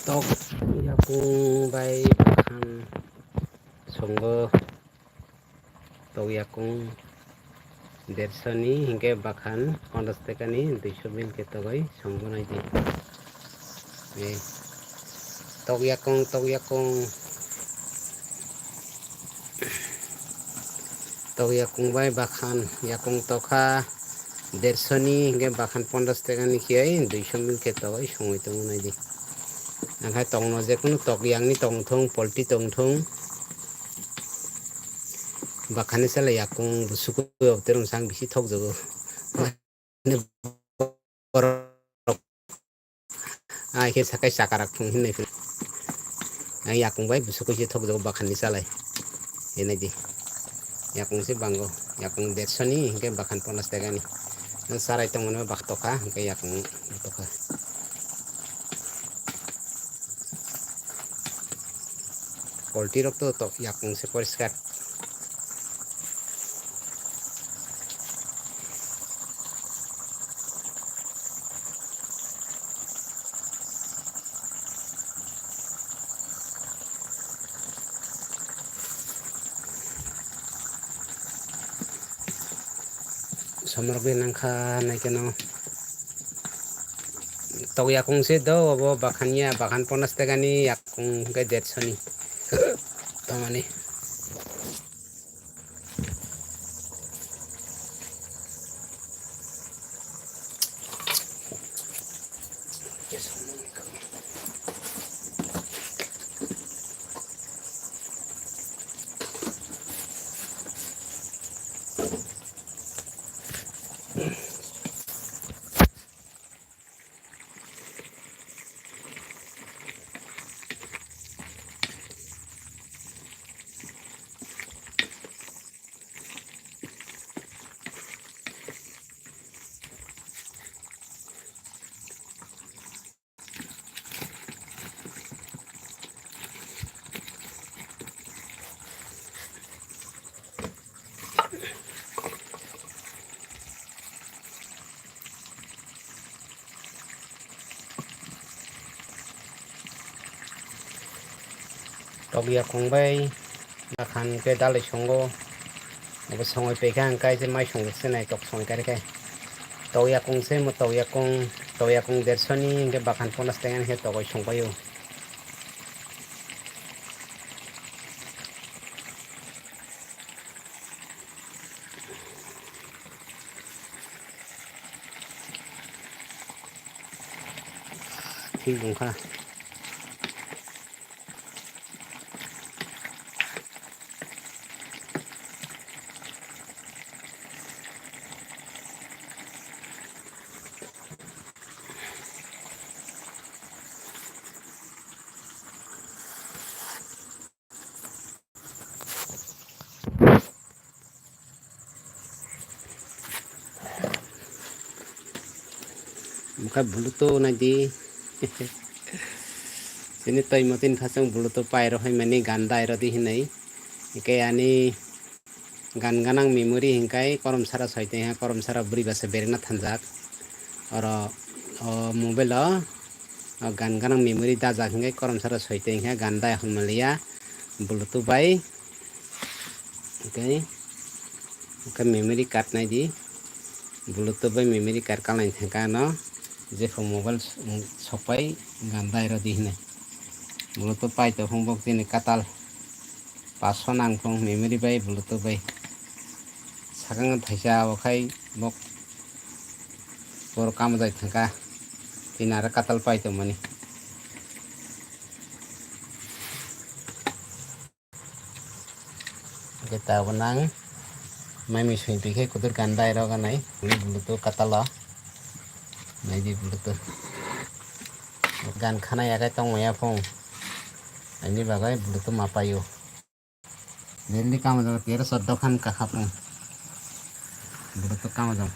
Tok Yakung by Bakhan Songgo Tok Yakung 150 ni hingga Bakhan 50 টাকা ni 200 mil ketogoi Songgo naidi Tok Yakung by Bakhan Yakung Tokha 150 ni hingga Bakhan 50 টাকা ni kiai 200 mil ketogoi songoi tongo naidi angkai tongno je kuno tok yang ni tongthong polti tongthong Bakhani sala yakung busuku terung sang bisi Thokjakgo ke sakai sakarak thung hinai yakung bai busuku si Thokjakgo Bakhani salai ini di Yakungse bango yakung 150 ni hingga Bakhan 50 টাকা ni sarai tongmono bak toka hingga yakung toka polti rok to Yakungse poriskar somorbe nangkha naikeno Tok Yakungse do abo Bakhania Bakhan 50 টাকা ni yakung ke 150 ni tamani Tok Yakung bai Bakhan ke dalai Songgo abo songoi peka angkai je mai songgo senai tok songoi kare kai Tok Yakungse mo Tok Yakung 150 ni hingga Bakhan 50 টাকা ni tokoi songpayo ঠিক bungkha muka buluto nadi sini toy motin khasang buluto pairo hai mani ganda iro di hinai ikai ani gan ganang memory hingkai korom sara soite ha korom sara buri basa berena thanjak oro mobile gan ganang memory dajak hingkai korom sara soite ha ganda এখন malia buluto bai okay memory card nai di buluto bai memory card kalai thaka no jeko mobile sopai ganda iro di hinai buluto pai to hongbok tini katal 500 nangfong memory bai buluto bai sakang thaisa okai bok bor kam dai thaka tinara katal pai to mani kita benang mai mi sui pikhe kudur ganda iro ganai buluto katala nai di buluto gan khana yakai tong maya phong ani bagai buluto mapayo Delhi kam jang 13 khan ka khapang buluto kam jang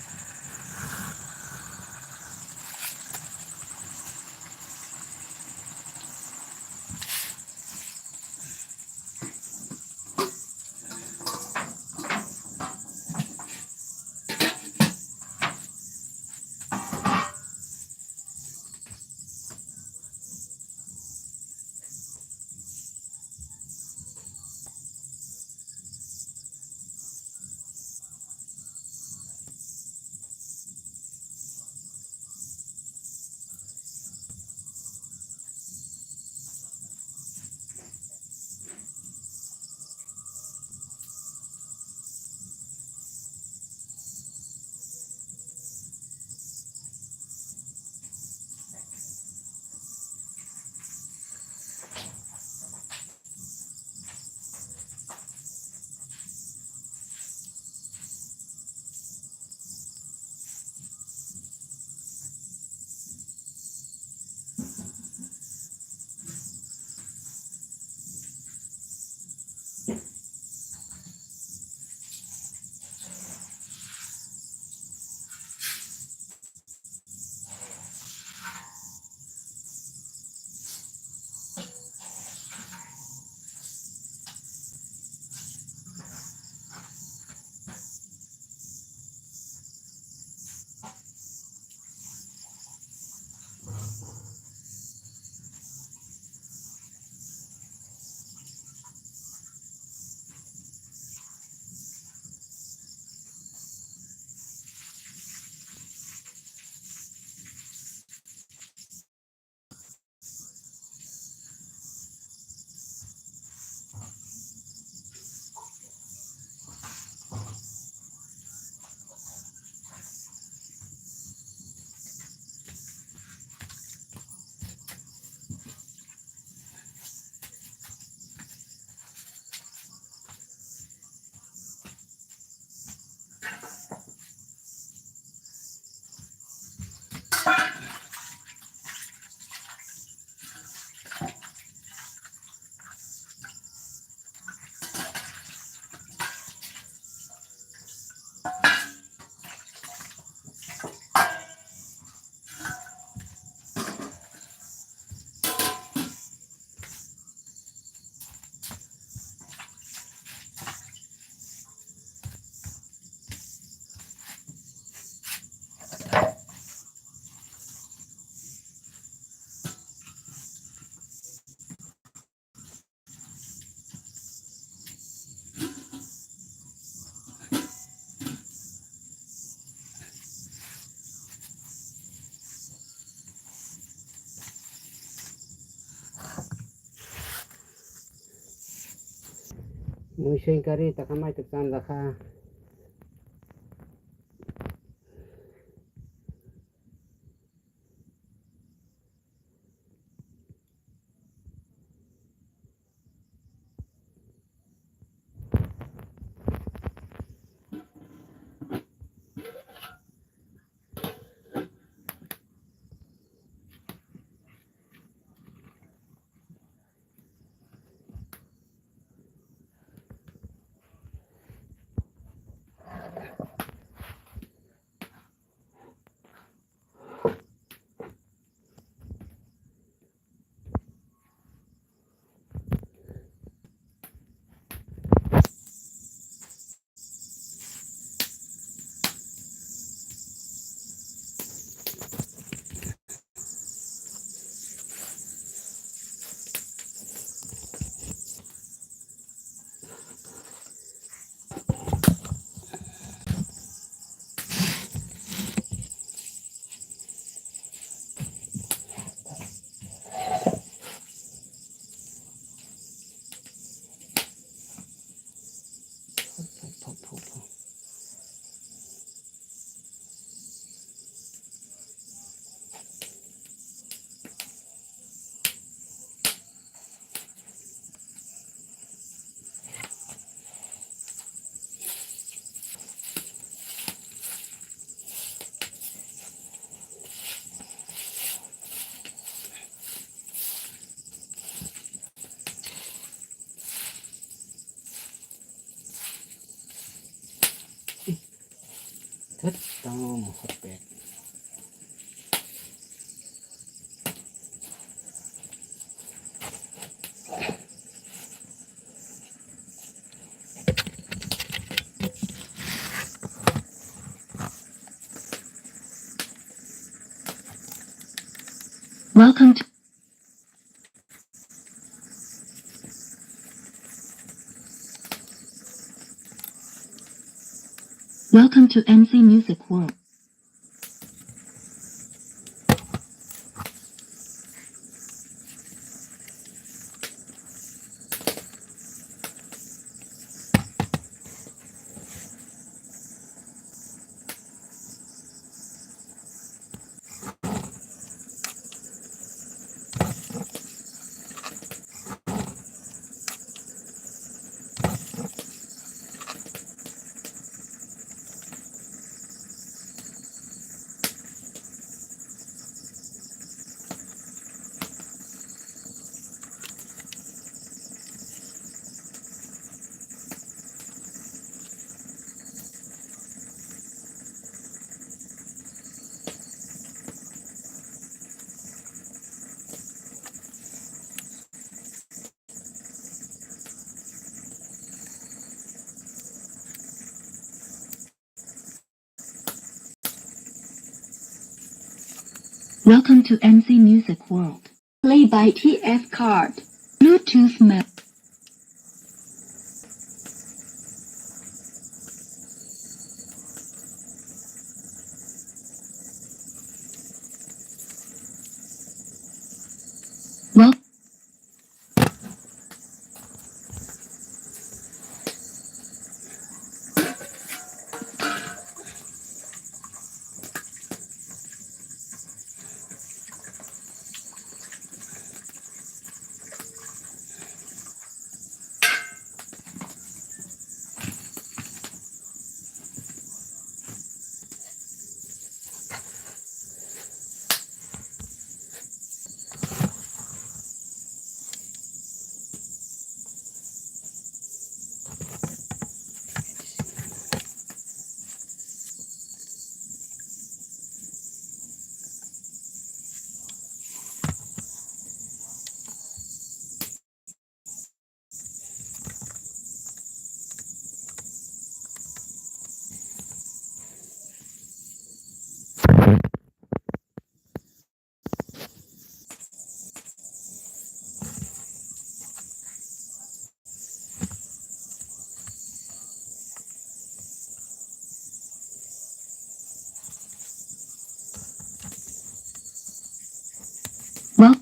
Muising kari takamai tuksan rakha. Thất tao một hộp bẹt. Welcome to MC Music World. Welcome to MC Music World. Play by TF Card. Bluetooth map. Well. Well.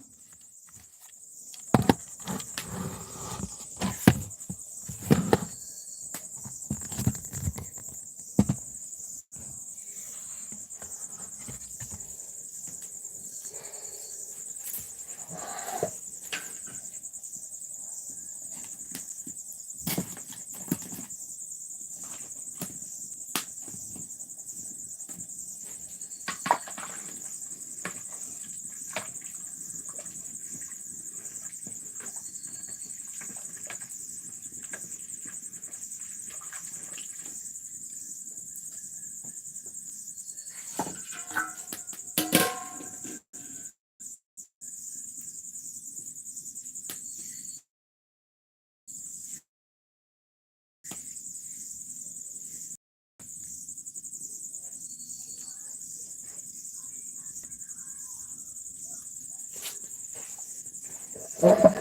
Well,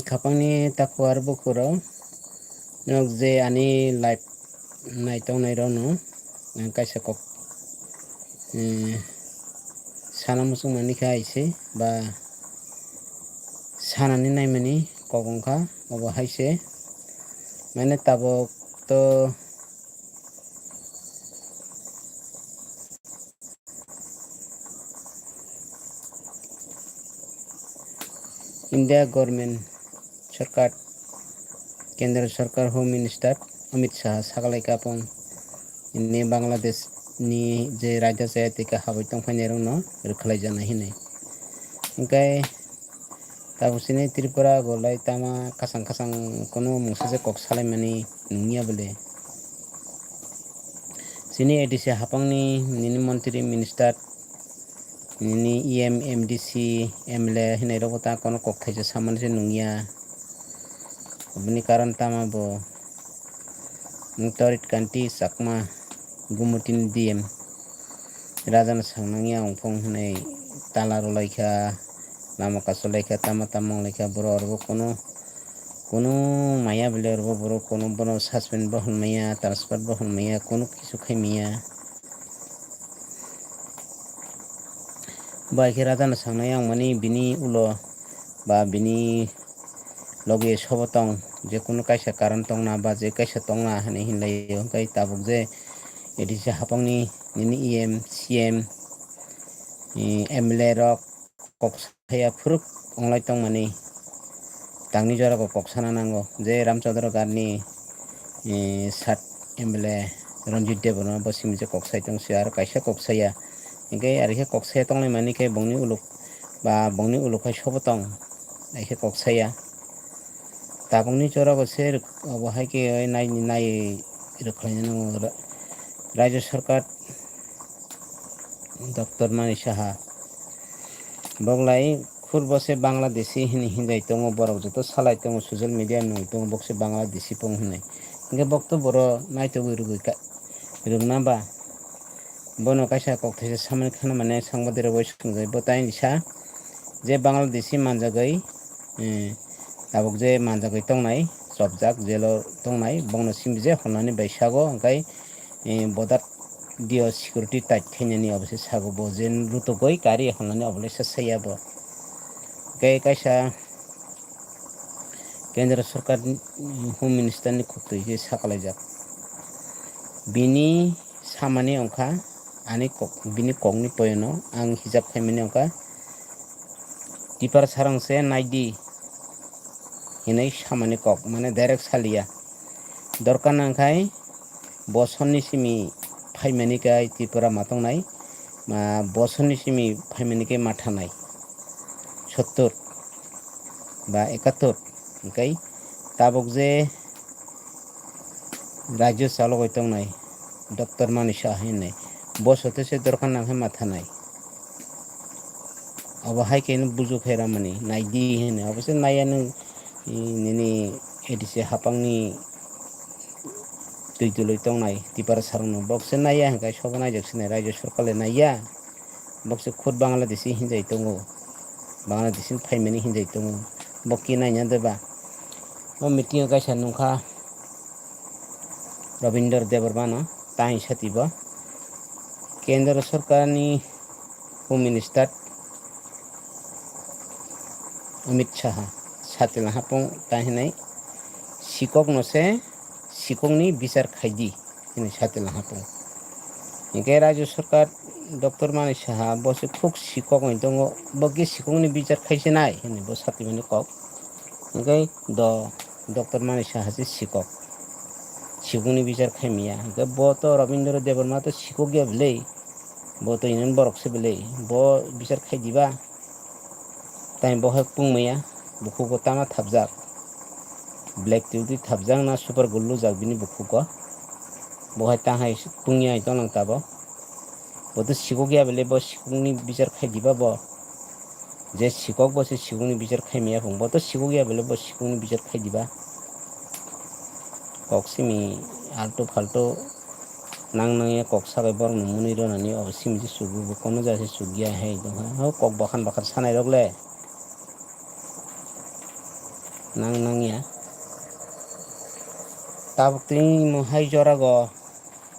khapangni takuar bukuro nog je ani light naitong nairono kaisa kok sana musung mani kaise ba sanani naimani kok ongkha obo haise mane tabok to India government sarkar Kendra Sarkar Home Minister Amit Shah sakalai kapong ini Bangladesh ni je raja saya tika habai tongfani rokno rwkhlai jana hinai hingkai tabusini Tripura golai tama kasang kasang kono mungsa je kok salaimani nungya bole sini edisi hapangni nini montri minister nini EM MDC MLA hinai rok ta kono kok thaisa samani je nungya aboni karon tama bo Torit kanti sakma gumutin diem rajana sangnangya ongpong hinai talaro laika lama kaso laika tama tamang laika boro orbo kono maya bile orbo boro kono bono suspend bo honmaya transfer bo honmaya kono kisu khaimaya baike rajana sangnaya mani bini ulo ba bini loge sobotong je kono kaisa karon tongna ba je kaisa tongna hinai hinlaio hingkai tabuk je edisi hapangni nini EM CM MLA rok kok saya phuruk onglai tongmani tangni jora kok sana nango je Ramchandra garni sat MLA Ranjit Devono bo simi je kok sai tongsi ar kaisa kok saya hingkai ari kok saya tonglai mani kai bongni uluk ba bongni uluk hai sobotong aike kok saya tabungni jora ko se obo haike nai rwkhlaina nango Rajya Sarkar Dr. Mani Saha boglai khurbo se Bangladeshi hini hinjai tongo borok joto salai tongo social media nung tongo bokse Bangladeshi pong hinai hingke bokto boro naitogoi rwgna ba bono kaisa kok thaisa samani khana mane sangbadi rok bai sungjai bo taini sa je Bangladeshi manjagoi tabuk je manjagoi tongnai chopjak jelo tongnai bongno simbi je honani bai sago hingkai border dio security tight khainani obose sago bo je rutugoi kari honani obolai saya bo kai kaisa Kendra Sarkar Home Minister ni khutui je sakalaijak bini samani ongkha ani kok bini kokni poyono ang hijab khaimani ongkha Tiprass sarangse naidi hinai samani kok mane direct salia dorkar nangkhai bosonni simi phaimani kai Tripura matongnai bosonni simi phaimani kai mathanai 70 ba 71 hingkai tabuk je rajyo chalogoi tongnai Dr. Mani Saha hinai bosote se dorkar nangkhai mathanai obo haike no bujukhai ramani naidi hinai obose nayano nini edisi hapangni tui tongnai Tiprass sarungno bokse naya hingkai sobo naijak sinai Rajya Sarkar naya bokse khud Bangladeshi hinjai tongo Bangladeshi phaimani hinjai tongo bokki naina deba o meeting kaisa nungkha Ravindra देबरमानो ताही सतिबो केन्द्र सरकारनि होम minister Amit Shah सातिल हापं ताहिनाय सिकक नसे सिककनि बिचार खायदि हिनै सातिल हापं इनके राज्य सरकार doctor माने साहा बसे खुब सिकक दङ बगे सिककनि बिचार खायसेनाय हिनै बो सातिमाने कक इनके द डॉक्टर माने साहा से सिकक सिककनि बिचार खायमिया इनके बो तो रविन्द्र देबरमा तो सिकक गया बिलै बो तो इनन बरकसे बिलै बो बिचार खायदिबा ताई बहाय पुंमैया बुखुको तामा थाबजाक ब्लैक टिउटी थाबजाक ना सुपर गुल्लू जाक बिनि बुखुको बहाय ताहाय पुंगिया इतों ताबो बो तो सिकक गया बिलै बो सिककनि बिचार खायदिबा बो जे सिकक बसे सिककनि बिचार खायमिया फुं बो तो सिकक गया बिलै बो सिककनि बिचार खायदिबा कक्सिमी आल्टो फाल्टो नांनांगे कक साबाय बर नमुनि रोनानि अबसिम जे सुगु बकनो जासे सुगिया है हो कक बाखान बाखार सानाय रगले नांनांगिया ताबुक्ति मोहाय जरागो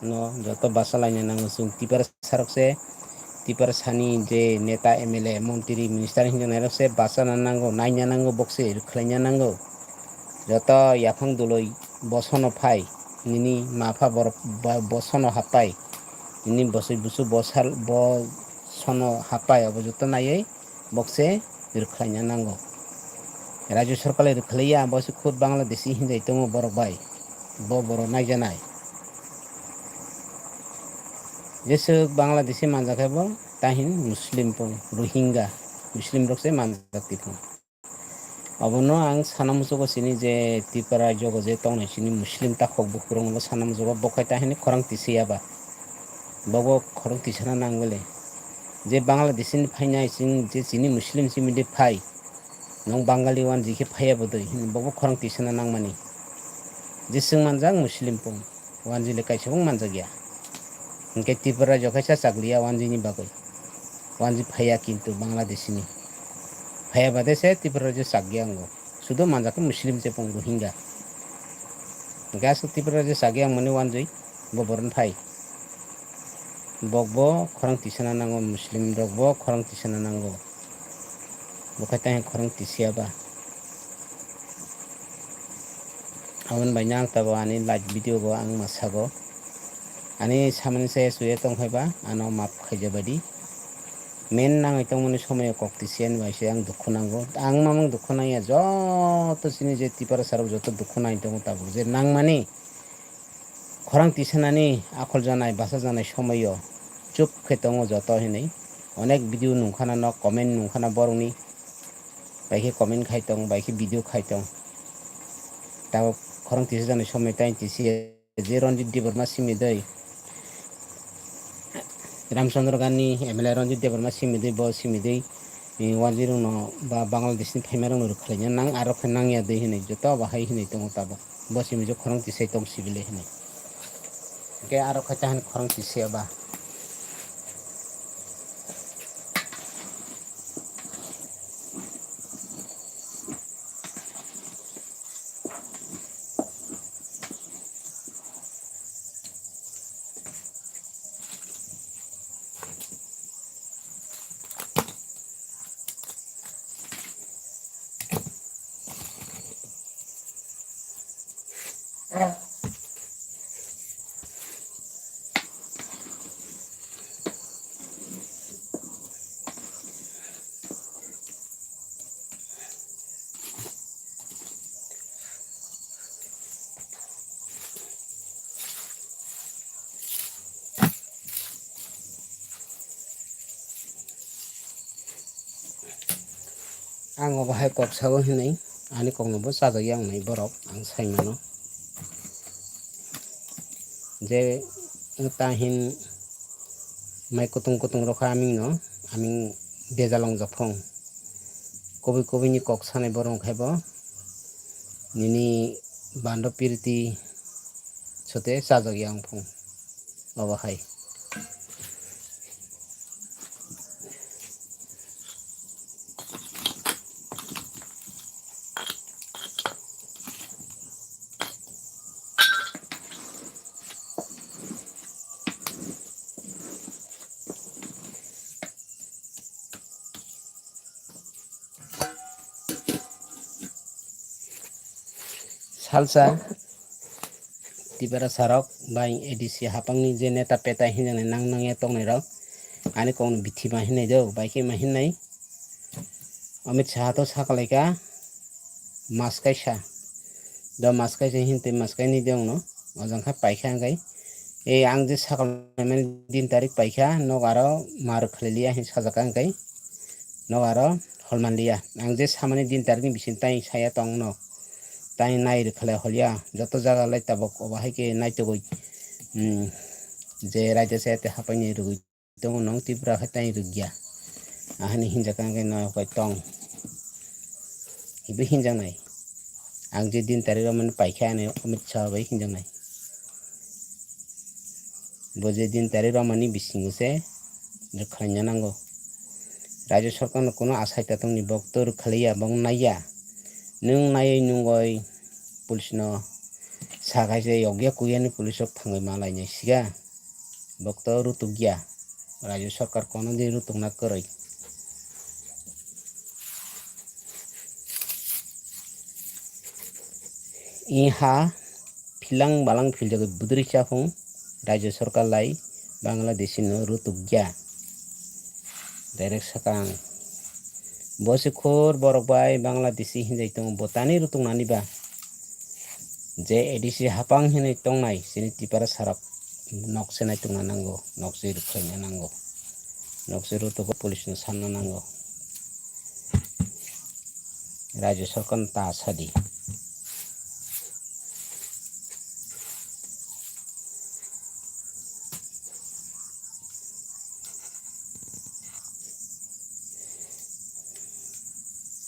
no joto basalaina nango sung Tiprass sarokse Tiprass sani je neta MLA montri minister hinjo nairokse basana nango naina nango bokse rukhlaina nango joto Yakun duloi bosono phai nini mafa borok bosono hapai nini bosoi busu bosal bosono hapai abo joto nayai bokse rukhlaina nango राज्य सरकार रखलैया बस खुद बांग्लादेशी हिंदै तंगो बरक बाय बो बरो नायजानाय जेसो बांग्लादेशी मानजाखायबो ताहिन मुस्लिम पुं रोहिंगा मुस्लिम रकसे मानजाति पुं अबनो आं साना मुसुको सिनि जे त्रिपुरा जगो जे तंनाय सिनि मुस्लिम ताखक बुखुरंबो साना मुसुको बखाय ताहिन खरं तिसियाबा बगो खरं तिसना नांगले जे बांग्लादेशी फाइनाय सिं जे सिनि मुस्लिम सिमिदे फाइ नों बांगाली वान जिखे फाया बदई बगो खरं तिसना नांमानि जिसुं मानजां मुस्लिम पुं वान जिले काइसुं मानजा गया इनके त्रिपुरा जखायसा चागलिया वान जिनि बागै वान जि फाया किन्तु बांग्लादेशी नि फाया बादे से त्रिपुरा जो चागया अंगो सुदो मानजाके मुस्लिम से पुं रोहिंगा गास त्रिपुरा जो चागया मने वान जै बबरन फाइ बगबो खरं तिसना नांगो मुस्लिम रगबो खरं तिसना नांगो बखाय खरं तिसियाबा अवन बायना आं तब आनी लाइट वीडियो गो आं मासागो आनी सामने से सुये तंखायबा आनो माप खायजाबादि मेन नाङै तंमोननि समय कक तिसियान बायसे आं दुखु नांगो आं मामों दुखु नाया जत सिनि जे त्रिपुरा साराव जत दुखु नाय दङ ताबो जे नांमानि खरं तिसनानि आखल जानाय भाषा जानाय समयो चुप खेतङ जत हिनै अनेक भिडिअ नुखाना न कमेन्ट नुखाना बरंनि बाइखे कमेन्ट खायतों बाइखे भिडिअ खायतों ताबो खरं तिस जानाय समय ताइ तिसिया जे रन्जित देबरमा सिमिदै रामचंद्र गान्धी MLA रन्जित देबरमा सिमिदै ब सिमिदै वाजिरं न बा बांग्लादेशनि फाइमारं रखलायना नां आरो नांया दै हिनै जत बाहाय हिनै दङ ताबो बसिमि जो खरं तिसै तंग सिबिले हिनै के आरो खता हन खरं तिसियाबा आं बाहाय कक्साबो हिनै आनि कक्नोबो चाजायो आं नै बरफ आं साइमानो जे ताहिन माइ कुतुं कुतुं रखा आमिं न आमिं बेजालं जफं कबि कबिनि कक सानाय बरं खायबो निनि बान्द पिरति सोते चाजायो आं फुं अबाहाय salsa Tiprass rok bai edisi hapangni je neta peta hinjani nang nang tongnai rok ani kong bithi ma hinai do bai ke ma hinai Amit Shah to sakalaika mas kaisa do mas kaisa hinte mas kai ni dong no ojang kha paikha ngai e ang je sakal mane din tarik paikha nogaro mar khaliya hin sajaka ngai nogaro holmanliya ang je samani din tarik ni bisin tai saya tong no tai nai khala holya joto jaga lai tabok obahai ke nai to goi je raja sete hapani rugui tong nong Tiprass khatai rugya ahani hinjaka ngai no kai tong ibu hinjang nai ang je din tarik man paikha ne Amit Shah bai hinjang nai boje din tarik mani bisinguse khanya nango Rajya Sarkar no kono asai tatong ni boktor khaliya bong naya nung nai nungoi police no sagai je yogya kuyani police ok thangai malai ni siga boktor rutugya Rajya Sarkar kono de rutung na koroi iha philang balang philjaga budri chafung Rajya Sarkar lai Bangladesh no rutugya direct sakang bosi khor borok bai Bangladeshi hinjai tong botani rutung nani ba je edisi hapang hinai tong nai sini Tiprass sarap nokse nai tung nango nokse rukhanya nango nokse rutugo police no sanna nango Rajya Sarkar ta sadi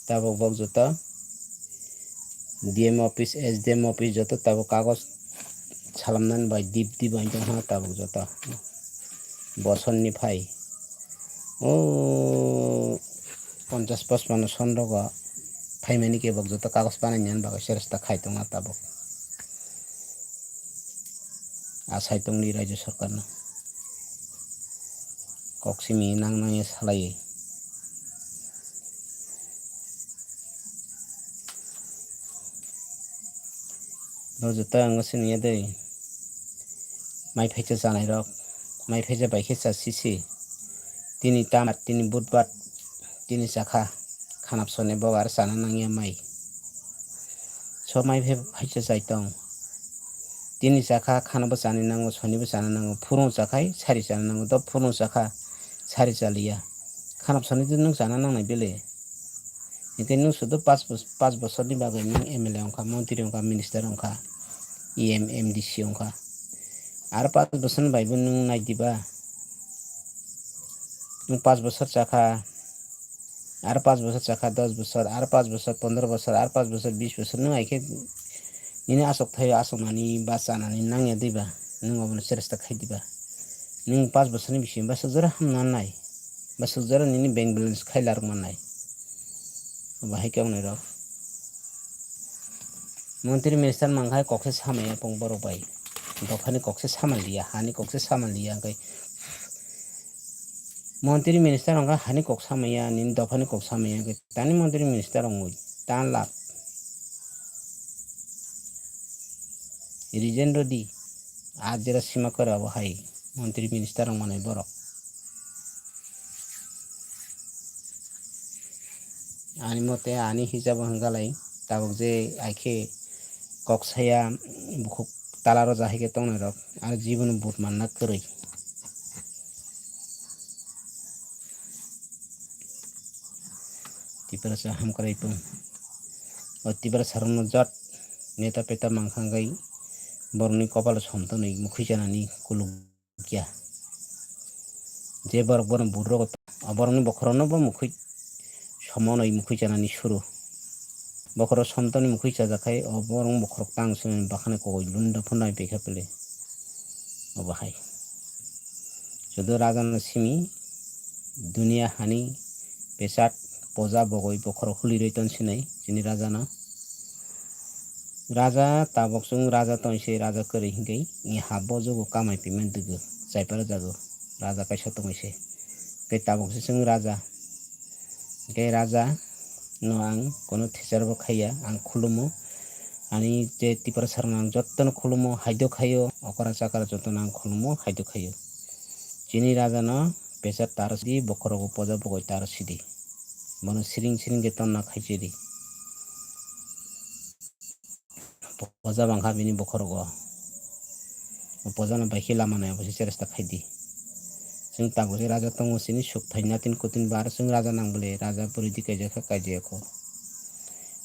tabok bok joto DM office SDM office joto tabok kagos salamnan bai dip bai tong ha tabok joto boson ni phai o 50-55 son rogo phaimani ke bok joto kagos panai nyan bagai seresta khai tong na tabok asai tong ni Rajya Sarkar no koksimi nang nang salai Rojota angosin ya dei mai phecha janai rok mai phecha bai khe sisi tini tamat tini budbat tini sakha khanap sone bogar sana nangya mai so mai phecha jai tong tini sakha khana bo chani nango soni bo chana nango phurung chakhai sari chana nango do phurung chakha sari chaliya khanap soni tu nung chana nangnai bele ite nung sudo 5 bosor ni bagai nung MLA ongkha mantri ongkha minister ongkha MDC ongkha ar 5 bosor bai bo nung nai diba nung 5 bosor chakha ar 5 bosor chakha 10 bosor ar 5 bosor 15 bosor ar 5 bosor 20 bosor nung aike nini asok thayo asok nani basa nani nangya diba nung obno seresta khai diba nung 5 bosor ni bisim basa jora hamna nai basa jora nini bank balance khai lar manai bahai kyang nai rok Mantri minister mangkhai kokse samaya pong borok bai dokhani kokse samanliya hani kokse samanliya kai Mantri minister ongka hani kok samaya nin dokhani kok samaya kai tani mantri minister ongoi tan lap reason rodi ajera sima kora bahai mantri minister ong manai borok ani mote ani hijab hanggalai tabok je aike koksaya bukhuk talaro jahike tongnai rok ar jibon but manna koroi Tiprass hamkarai pung o Tiprass sarno jot neta peta mangkhangai borni kopal somtonoi mukhoi janani kulukya je borok borno burro borni bokhorono bo mukhoi somonoi mukhoi janani suru bokhoro somtoni mukhoi chajakhai o borong bokhorok tangsun bakhane kogoi lunda phunai pekha pele obahai judo rajana simi dunia hani pesat poja bogoi bokhoro khuliroi tonsinai chini rajano raja tabok chung raja tonse raja koroi hingkai ni habbo jogo kamai pimen dugu jaipara jago raja kaisa tongaise kai tabok chung raja kai raja no ang kono teacher bo khaiya ang khulumo Ani je Tiprass nang jottano khulumo haidyo khayo okara chakara jottano ang khulumo haidyo khayo. Chini raja no pesar taro sidi bokhorogo poja bogoi taro sidi. Bono siring siring ge tonna khaisidi. Poja bangkha bini bokhorogo. Poja no baikhi lama naya bosi seresta khaidi. Sing tago se raja tongo sini sukthai natin kutin bar sing raja nang bole raja puridi kaijaka kaijako.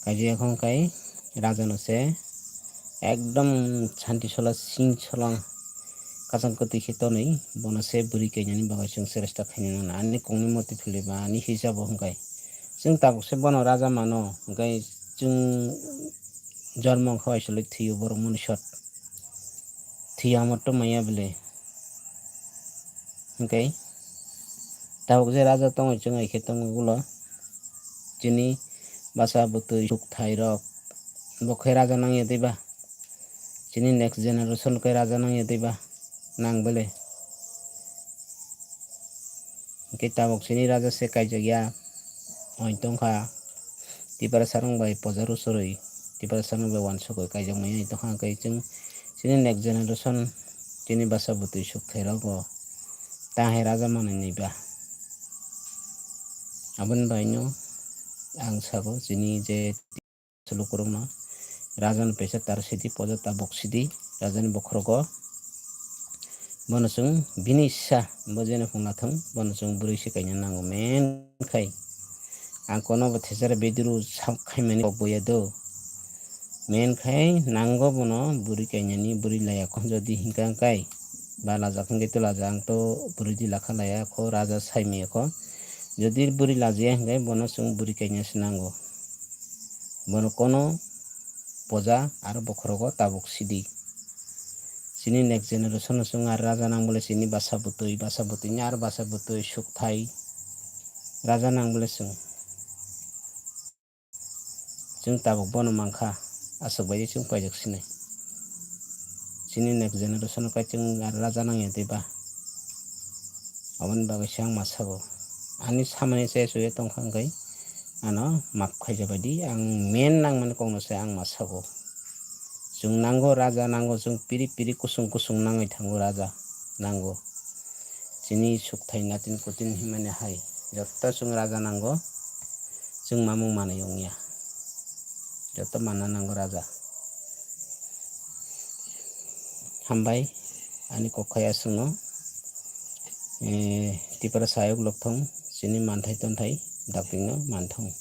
Kaijako kai raja no se ekdom chanti sola sing solang kasang koti khito nei bono se buri kaijani bagai sing seresta khaini na ani kongni moti philiba ani hisabo hongkai sing tago se bono raja mano hongkai sing jarmong khawai soli thiyo bor munishot thiya motto maya bele hongkai tago se raja tongo chungai khetong gulo chini basa butui sukthai rok bokhai raja nang yediba chini next generation kai raja nang yediba nang bele kita bok sini raja se kaijagya oi tongkha Tiprass sarong bai pojaru soroi Tiprass sarong bai wansokoi kaijak mai tongkha kai chung sini next generation chini basa butui sukthai rogo tahe raja manai niba abon bai no ang sago chini je sulukurung no raja no pesa tar sidi poja tabok sidi raja ni bokhrogo bono chung bini issa bojene phungnathang bono chung buri sikaina nango men khai ang kono bo thesara beduru sam khaimani boya do men khai nango bono buri kainani buri laya kon jodi hingkang kai bala jakhang to laja ang to buri di lakha laya kho raja saimi kho jodi buri lajia hingkai bono chung buri kaina sinango bono kono poja aro bokhrogo tabok sidi sini next generation chung ar raja nang bole sini basa butui nyar basa butui sukthai raja nang bole chung tabok bono mangkha asok bai chung paijak sinai sini next generation kai chung ar raja nang yediba abon bagai sang masago ani samani se suye tongkhang kai ano map khaija badi ang men nang man kongno se ang masago chung nango raja nango chung piri piri kusung kusung nangai thango raja nango chini sukthai natin kutin himane hai jotta chung raja nango chung mamung manai ongya jotta mana nango raja hambai ani kokhaya sungno Tiprass ayok lokthong chini manthai tonthai dapingno manthong